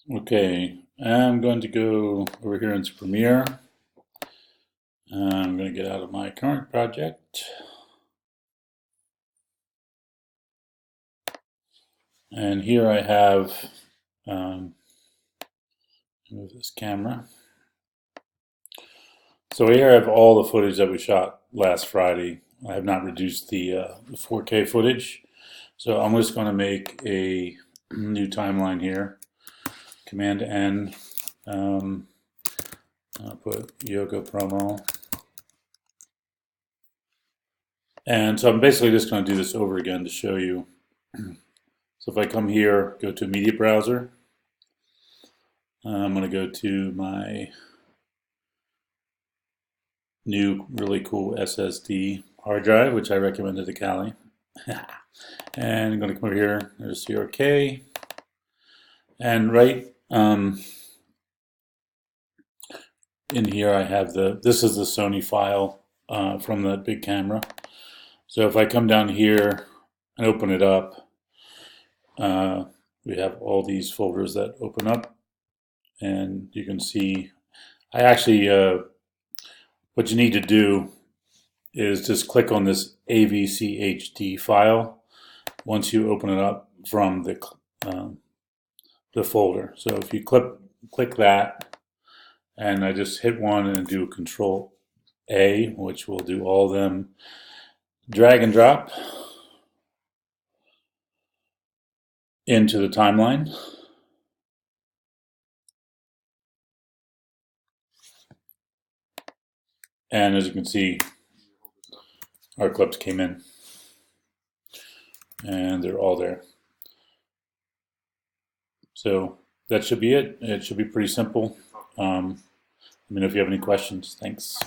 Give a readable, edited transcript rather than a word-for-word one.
Okay, I'm going to go over here into Premiere. I'm going to get out of my current project. And here I have, move this camera. So here I have all the footage that we shot last Friday. I have not reduced the 4K footage. So I'm just going to make a new timeline here. Command N. I'll put yoga promo. And so I'm basically just going to do this over again to show you. So if I come here, go to Media Browser, I'm going to go to my new really cool SSD hard drive, which I recommended to Callie. And I'm going to come over here, there's CRK. And right in here I have this is the Sony file from that big camera. So if I come down here and open it up, we have all these folders that open up, and you can see I actually what you need to do is just click on this AVCHD file once you open it up from the folder. So if you click that, and I just hit one and do Control A, which will do all of them, drag and drop into the timeline. And as you can see, our clips came in and they're all there. So that should be it. It should be pretty simple. Let me know if you have any questions. Thanks.